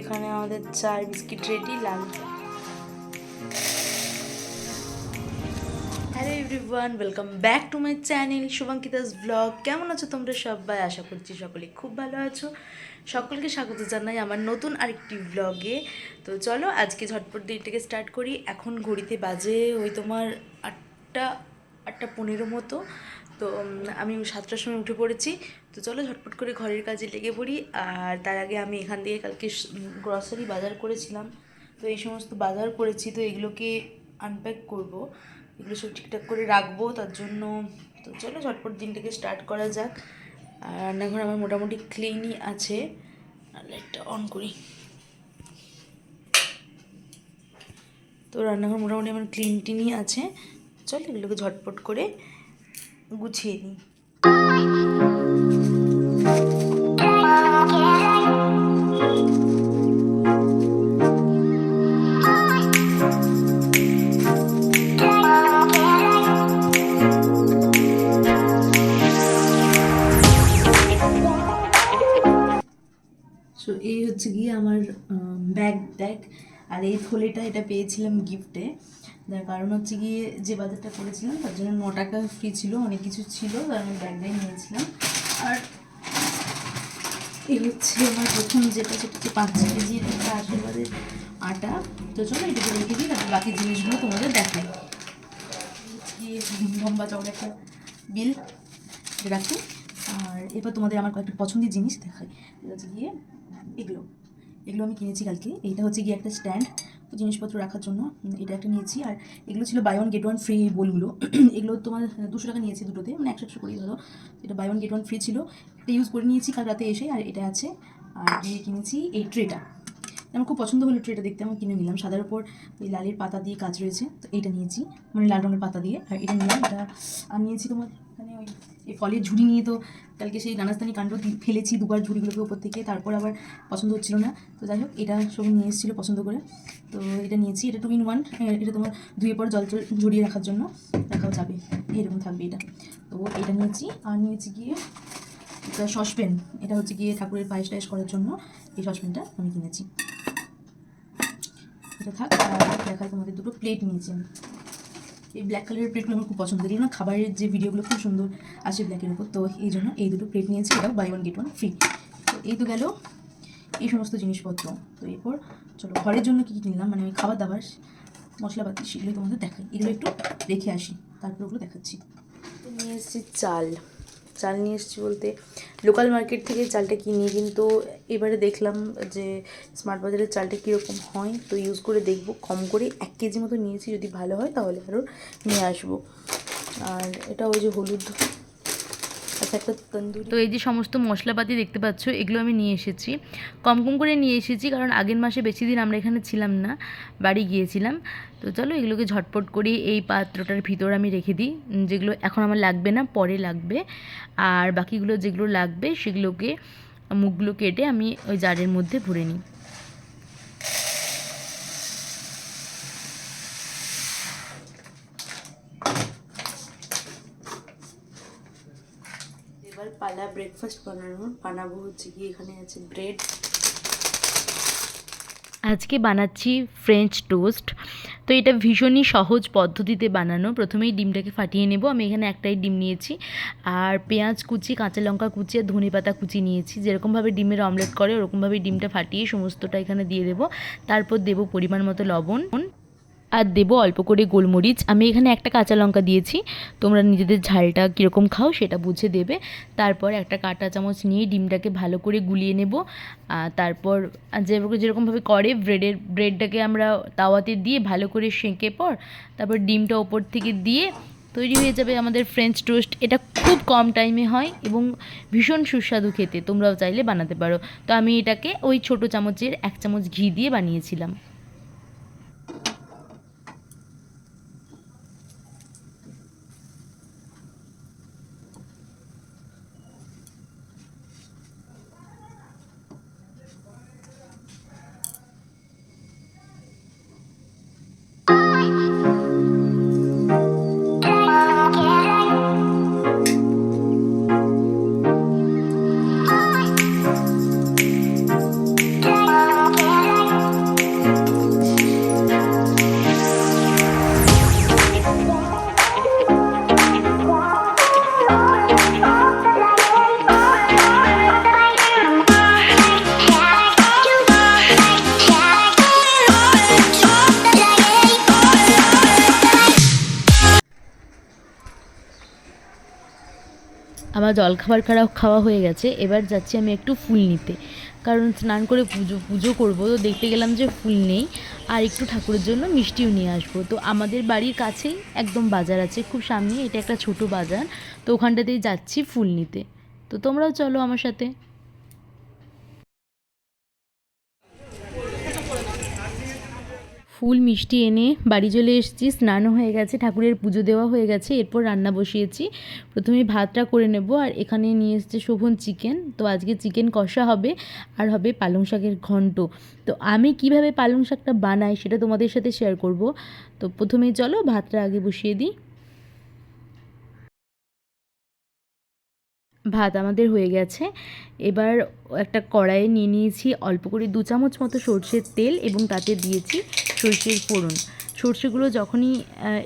এখানে আমাদের চার বিস্কিট রেডি লাল। Hello everyone, welcome back to my channel Shubhankita's blog. কেমন আছো তোমরা সবাই? আশা করছি সকলে খুব ভালো আছো। সকলকে স্বাগত জানাই আমার নতুন আরেকটি ব্লগে। তো চলো আজকে ঝটপট দিনটাকে স্টার্ট করি। এখন ঘড়িতে বাজে ওই তোমার 8টা 15 মতো। তো আমি 7টার সময় উঠে পড়েছি। তো চলো ঝটপট করে ঘরের কাজে লেগে পড়ি। আর তার আগে আমি এখান থেকে কালকে গ্রসারি বাজার করেছিলাম, তো এই সমস্ত বাজার করেছি, তো এগুলোকে আনপ্যাক করব, এগুলো সব ঠিকঠাক করে রাখবো তার জন্য। তো চলো ঝটপট দিনটাকে স্টার্ট করা যাক। আর রান্নাঘর আমার মোটামুটি ক্লিনই আছে। আর লাইটটা অন করি। তো রান্নাঘর মোটামুটি আমার ক্লিন টিনই আছে। চলো এগুলোকে ঝটপট করে গুছিয়ে নিই। সো এই হচ্ছে গিয়ে আমার ব্যাগ। আর এই থলিটা এটা পেয়েছিলাম গিফটে। তার কারণ হচ্ছে গিয়ে যে বাজারটা করেছিলাম তার জন্য 9 টাকা ফ্রি ছিল, অনেক কিছু ছিল, তার আমি ব্যাগটাই নিয়েছিলাম। আর এই হচ্ছে আমার প্রথম যেটা, সেটা হচ্ছে 5 কেজির একটা আশীর্বাদের আটা। তো চলো এটাকে রেখে দিই, তারপর বাকি জিনিসগুলো তোমাদের দেখাই। গিয়ে লম্বা চওড়া একটা বিল রাখি। আর এবার তোমাদের আমার কয়েকটা পছন্দের জিনিস দেখাই। এটা হচ্ছে গিয়ে এগুলো আমি কিনেছি কালকে। এইটা হচ্ছে গিয়ে একটা স্ট্যান্ড জিনিসপত্র রাখার জন্য, এটা একটা নিয়েছি। আর এগুলো ছিল buy one get one free বোলগুলো। এগুলো তোমার 200 টাকা নিয়েছি দুটোতে, মানে 100 করেই ধরো। এটা buy one get one free ছিল, এটা ইউজ করে নিয়েছি কাল রাতে এসে। আর এটা আছে। আর দিয়ে কিনেছি এই ট্রেটা, আমার খুব পছন্দ হলো ট্রেটা দেখতে, আমি কিনে নিলাম। সাদার উপর ওই লালের পাতা দিয়ে কাজ রয়েছে, তো এইটা নিয়েছি, মানে লাল রঙের পাতা দিয়ে। আর এটা নিলাম, এটা আর নিয়েছি তোমার এখানে ওই এই ফলের ঝুড়ি নিয়ে, তো কালকে সেই নানাস্তানি কাণ্ড ফেলেছি দুবার ঝুড়িগুলোকে উপর থেকে, তারপর আবার পছন্দ হচ্ছিল না। তো যাই হোক, এটা সব নিয়ে এসেছিলো পছন্দ করে, তো এটা নিয়েছি। এটা 2 in 1, এটা তোমার ধুয়ে পর জল ঝরিয়ে রাখার জন্য রাখাও যাবে, এরকম থাকবে এটা। তো এটা নিয়েছি। আর নিয়েছি গিয়ে এটা সসপ্যান, এটা হচ্ছে গিয়ে ঠাকুরের পায়েস টায়েস করার জন্য এই সসপ্যানটা আমি কিনেছি। এটা থাক। আর দেখায় তোমাদের দুটো প্লেট নিয়েছি আমি। এই ব্ল্যাক কালারের প্লেটগুলো আমার খুব পছন্দ, এগুলো না খাবারের যে ভিডিওগুলো খুব সুন্দর আসে ব্ল্যাকের উপর, তো এই জন্য এই দুটো প্লেট নিয়েছি। এটাও buy one get one free. তো এই তো গেল এই সমস্ত জিনিসপত্র। তো এরপর চলো ঘরের জন্য কী কী নিলাম, মানে ওই খাবার দাবার মশলাপাতি, সেগুলো তোমাদের দেখাই। এগুলো একটু রেখে আসি, তারপর ওগুলো দেখাচ্ছি। তো নিয়ে এসেছি চাল নিয়ে এসেছি বলতে লোকাল মার্কেট থেকে চালটা কিনি, কিন্তু এবারে দেখলাম যে স্মার্ট বাজারের চালটা কীরকম হয়, তো ইউজ করে দেখব। কম করে 1 কেজি মতো নিয়েছি, যদি ভালো হয় তাহলে আরও নিয়ে আসবো। আর এটা ওই যে হলুদ, আচ্ছা একটা তন্দুরি। তো এই যে সমস্ত মশলাপাতি দেখতে পাচ্ছ, এগুলো আমি নিয়ে এসেছি। কম কম করে নিয়ে এসেছি, কারণ আগের মাসে বেশি দিন আমরা এখানে ছিলাম না, বাড়ি গিয়েছিলাম। তো চলো এগুলোকে ঝটপট করে এই পাত্রটার ভিতর আমি রেখে দিই, যেগুলো এখন আমার লাগবে না, পরে লাগবে। আর বাকিগুলো যেগুলো লাগবে সেগুলোকে মুখগুলো কেটে আমি ওই জারের মধ্যে ভরে নিই। এবার পালা ব্রেকফাস্ট বানাবো হচ্ছে কি, এখানে আছে ব্রেড। আজকে বানাচ্ছি ফ্রেঞ্চ টোস্ট। তো এটা ভীষণই সহজ পদ্ধতিতে বানানো। প্রথমেই ডিমটাকে ফাটিয়ে নেব। আমি এখানে একটাই ডিম নিয়েছি। আর পেঁয়াজ কুচি, কাঁচা লঙ্কা কুচি আর ধনেপাতা কুচি নিয়েছি। যেরকমভাবে ডিমের অমলেট করে ওরকমভাবে ডিমটা ফাটিয়ে সমস্তটা এখানে দিয়ে দেবো। তারপর দেবো পরিমাণ মতো লবণ, আর দেবো অল্প করে গোলমরিচ। আমি এখানে একটা কাঁচা লঙ্কা দিয়েছি, তোমরা নিজেদের ঝালটা কীরকম খাও সেটা বুঝে দেবে। তারপর একটা কাঁটা চামচ নিয়ে ডিমটাকে ভালো করে গুলিয়ে নেব। তারপর যেরকমভাবে করে ব্রেডটাকে আমরা তাওয়াতে দিয়ে ভালো করে সেঁকে পর তারপর ডিমটা ওপর থেকে দিয়ে তৈরি হয়ে যাবে আমাদের ফ্রেঞ্চ টোস্ট। এটা খুব কম টাইমে হয় এবং ভীষণ সুস্বাদু খেতে, তোমরাও চাইলে বানাতে পারো। তো আমি এটাকে ওই ছোটো চামচের 1 চামচ ঘি দিয়ে বানিয়েছিলাম। আমার জলখাবার খাওয়া হয়ে গেছে। এবার যাচ্ছি আমি একটু ফুল নিতে, কারণ স্নান করে পুজো করবো, তো দেখতে গেলাম যে ফুল নেই, আর একটু ঠাকুরের জন্য মিষ্টিও নিয়ে আসবো। তো আমাদের বাড়ির কাছেই একদম বাজার আছে, খুব সামনে, এটা একটা ছোট বাজার, তো ওখানটাতেই যাচ্ছি ফুল নিতে। তো তোমরাও চলো আমার সাথে। ফুল মিষ্টি এনে বাড়ি চলে এসেছি, স্নানও হয়ে গেছে, ঠাকুরের পুজো দেওয়া হয়ে গেছে। এরপর রান্না বসিয়েছি। প্রথমে ভাতটা করে নেব, আর এখানে নিয়ে এসেছে শোভন চিকেন। তো আজকে চিকেন কষা হবে, আর হবে পালং শাকের ঘন্ট। তো আমি কিভাবে পালং শাকটা বানাই সেটা তোমাদের সাথে শেয়ার করব। তো প্রথমেই চলো ভাতটা আগে বসিয়ে দিই। ভাত আমাদের হয়ে গেছে। এবার একটা কড়াইয়ে নিয়ে নিয়েছি অল্প করে 2 চামচ মতো সর্ষের তেল, এবং তাতে দিয়েছি সর্ষের ফোড়ন। সর্ষেগুলো যখনই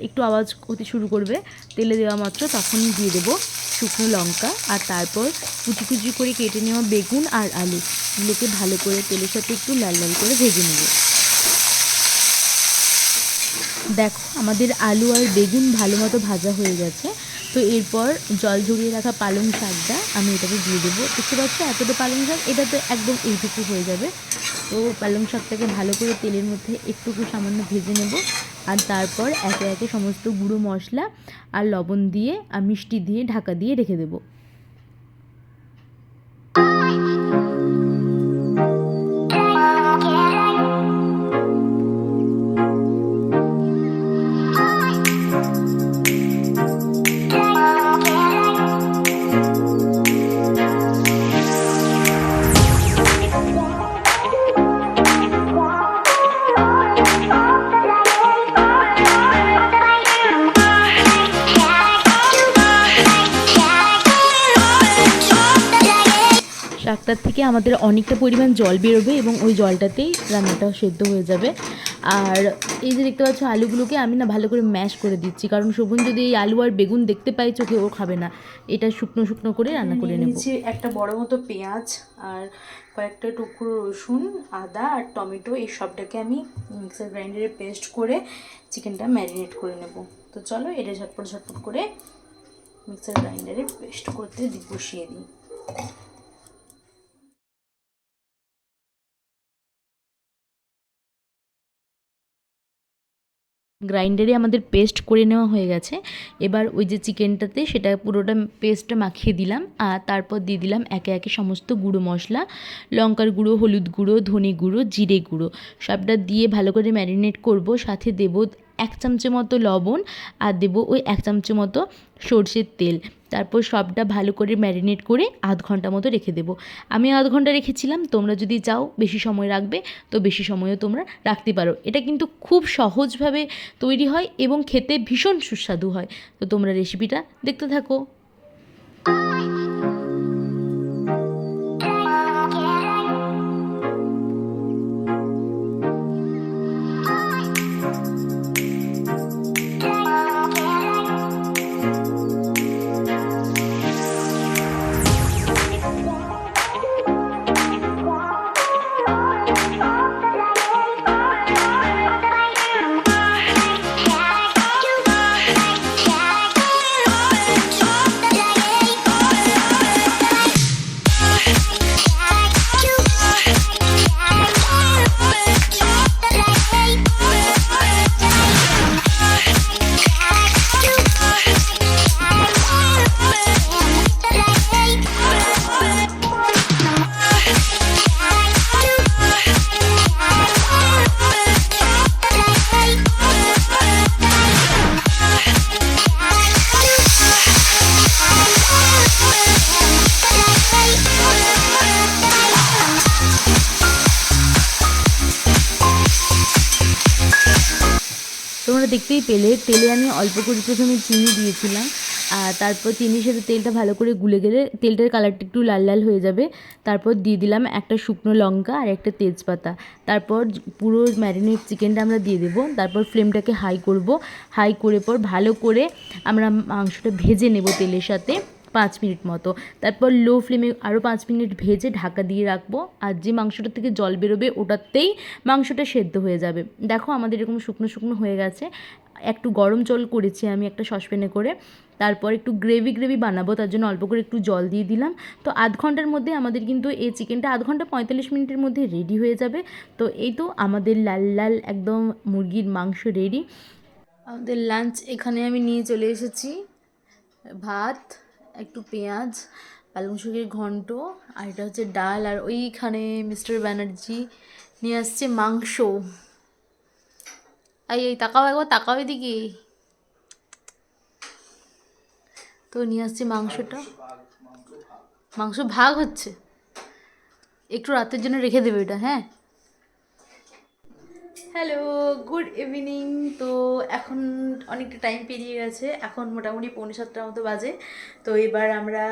একটু আওয়াজ হতে শুরু করবে তেলে দেওয়া মাত্র, তখনই দিয়ে দেবো শুকনো লঙ্কা, আর তারপর কুচি কুচি করে কেটে নেওয়া বেগুন আর আলু, এগুলোকে ভালো করে তেলের সাথে একটু লাল লাল করে ভেজে নেব। দেখো আমাদের আলু আর বেগুন ভালো মতো ভাজা হয়ে গেছে। তো এরপর জল ঝরিয়ে রাখা পালং শাকটা আমি এটাকে দিয়ে দেবো। বুঝতে পারছো, এতটা পালং শাক, এটা তো একদম এইটুকু হয়ে যাবে। তো পালং শাকটাকে ভালো করে তেলের মধ্যে একটুকু সামান্য ভেজে নেব, আর তারপর একে একে সমস্ত গুঁড়ো মশলা আর লবণ দিয়ে আর মিষ্টি দিয়ে ঢাকা দিয়ে রেখে দেবো। শাকটার থেকে আমাদের অনেকটা পরিমাণ জল বেরোবে, এবং ওই জলটাতেই রান্নাটা সেদ্ধ হয়ে যাবে। আর এই যে দেখতে পাচ্ছ আলুগুলোকে আমি না ভালো করে ম্যাশ করে দিচ্ছি, কারণ শোভন যদি এই আলু আর বেগুন দেখতে পাই চোখে, ও খাবে না। এটা শুকনো শুকনো করে রান্না করে নেব। একটা বড় মতো পেঁয়াজ আর কয়েকটা টুকরো রসুন, আদা আর টমেটো, এই সবটাকে আমি মিক্সার গ্রাইন্ডারে পেস্ট করে চিকেনটা ম্যারিনেট করে নেব। তো চলো এটা ঝটপট ঝটপট করে মিক্সার গ্রাইন্ডারে পেস্ট করতে বসিয়ে দিই। গ্রাইন্ডারে আমাদের পেস্ট করে নেওয়া হয়ে গেছে। এবার ওই যে চিকেনটাতে সেটা পুরোটা পেস্টটা মাখিয়ে দিলাম, আর তারপর দিয়ে দিলাম একে একে সমস্ত গুঁড়ো মশলা, লঙ্কার গুঁড়ো, হলুদ গুঁড়ো, ধনে গুঁড়ো, জিরে গুঁড়ো, সবটা দিয়ে ভালো করে ম্যারিনেট করব। সাথে দেব 1 চামচের মতো লবণ, আর দেবো ওই 1 চামচের মতো সর্ষের তেল। তারপর সবটা ভালো করে ম্যারিনেট করে আধ ঘন্টা মতো রেখে দেবো। আমি আধ ঘন্টা রেখেছিলাম, তোমরা যদি চাও বেশি সময় রাখবে তো বেশি সময়ও তোমরা রাখতে পারো। এটা কিন্তু খুব সহজভাবে তৈরি হয় এবং খেতে ভীষণ সুস্বাদু হয়। তো তোমরা রেসিপিটা দেখতে থাকো। তোমরা দেখতেই পেলে তেলে আমি অল্প করে প্রথমে চিনি দিয়েছিলাম, আর তারপর চিনির সাথে তেলটা ভালো করে গুলে গেলে তেলটার কালারটা একটু লাল লাল হয়ে যাবে। তারপর দিয়ে দিলাম একটা শুকনো লঙ্কা আর একটা তেজপাতা। তারপর পুরো ম্যারিনেট চিকেনটা আমরা দিয়ে দেবো। তারপর ফ্লেমটাকে হাই করব, হাই করে পর ভালো করে আমরা মাংসটা ভেজে নেব তেলের সাথে 5 মিনিট মতো। তারপর লো ফ্লেমে আরও 5 মিনিট ভেজে ঢাকা দিয়ে রাখবো, আর যে মাংসটা থেকে জল বেরোবে ওটাতেই মাংসটা সেদ্ধ হয়ে যাবে। দেখো আমাদের এরকম শুকনো শুকনো হয়ে গেছে। একটু গরম জল করেছি আমি একটা সসপ্যানে করে, তারপর একটু গ্রেভি বানাবো, তার জন্য অল্প করে একটু জল দিয়ে দিলাম। তো আধ ঘন্টার মধ্যে আমাদের কিন্তু এই চিকেনটা 1/2 ঘন্টা 45 মিনিটের মধ্যে রেডি হয়ে যাবে। তো এই তো আমাদের লাল লাল একদম মুরগির মাংস রেডি। আমাদের লাঞ্চ এখানে আমি নিয়ে চলে এসেছি, ভাত, একটু পেঁয়াজ, পালং শাকের ঘন্ট, আর এটা হচ্ছে ডাল, আর ওইখানে মিস্টার ব্যানার্জি নিয়ে আসছে মাংস। এই তাকাও, একবার তাকাও এদিকে। তো নিয়ে আসছে মাংসটা, মাংস ভাগ হচ্ছে, একটু রাতের জন্য রেখে দেবে এটা, হ্যাঁ। Hello, good evening. তো এখন অনেকটা টাইম পেরিয়ে গেছে, এখন মোটামুটি 6:45 মতো বাজে। তো এবার আমরা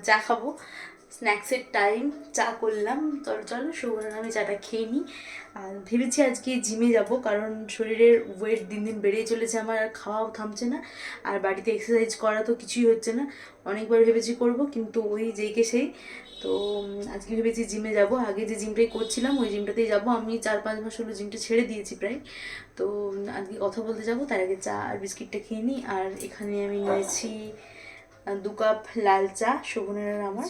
চা খাবো, স্ন্যাক্সের টাইম। চা করলাম, চলো শুভর আমি চাটা খেয়ে নিই। আর ভেবেছি আজকে জিমে যাব, কারণ শরীরের ওয়েট দিন দিন বেড়েই চলেছে আমার, আর খাওয়াও থামছে না, আর বাড়িতে এক্সারসাইজ করা তো কিছুই হচ্ছে না। অনেকবার ভেবেছি করব, কিন্তু ওই যেইকে সেই। তো আজকে ভেবেছি জিমে যাব। আগে যে জিমটাই করছিলাম ওই জিমটাতেই যাব। আমি 4-5 মাস হলো জিমটা ছেড়ে দিয়েছি প্রায়। তো আজকে কথা বলতে যাব, তার আগে চা আর বিস্কিটটা খেয়ে নিই। আর এখানে আমি নিয়েছি 2 কাপ লাল চা, শোভনের আর আমার।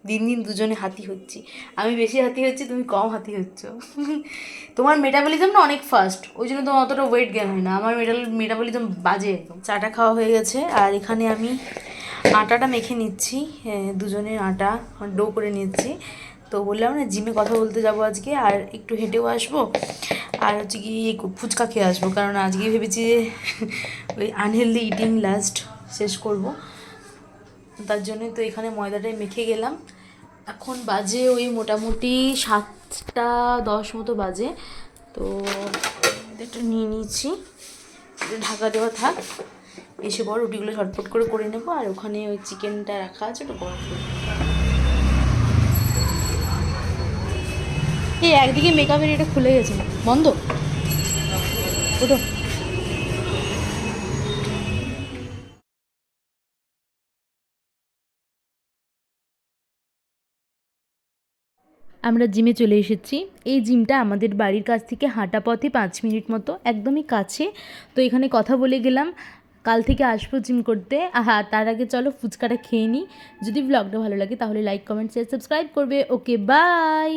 দিন দিন দুজনে হাতি হচ্ছি, আমি বেশি হাতি হচ্ছি, তুমি কম হাতি হচ্ছ। তোমার মেটাবলিজম না অনেক ফাস্ট, ওই জন্য তোমার অতটা ওয়েট গেন হয় না। আমার মেটাবলিজম বাজে একদম। চাটা খাওয়া হয়ে গেছে, আর এখানে আমি আটাটা মেখে নিচ্ছি, দুজনের আটা ডো করে নিচ্ছি। তো বললাম না জিমে কথা বলতে যাব আজকে, আর একটু হেঁটেও আসবো, আর হচ্ছে কি ফুচকা খেয়ে আসবো, কারণ আজকে ভেবেছি যে ওই আনহেলদি ইটিং লাস্ট শেষ করব, তার জন্য। তো এখানে ময়দাটাই মেখে গেলাম। এখন বাজে ওই মোটামুটি 7:10 মতো বাজে। তো এটা নিয়ে নিয়েছি, ঢাকা দেওয়া থাক, এসে পর রুটিগুলো ঝটপট করে নেবো। আর ওখানে ওই চিকেনটা রাখা আছে, ওটা গরম করে। এই একদিকে মেকআপের এটা খুলে গেছে, বন্ধ ওটো। আমরা জিমে চলে এসেছি। এই জিমটা আমাদের বাড়ির কাছ থেকে হাঁটা পথে 5 মিনিট মতো, একদমই কাছে। তো এখানে কথা বলে গেলাম, কাল থেকে আসবো জিম করতে। তার আগে চলো ফুচকাটা খেয়ে নিই। যদি ব্লগটা ভালো লাগে তাহলে লাইক, কমেন্ট, শেয়ার, সাবস্ক্রাইব করবে। ওকে, বাই।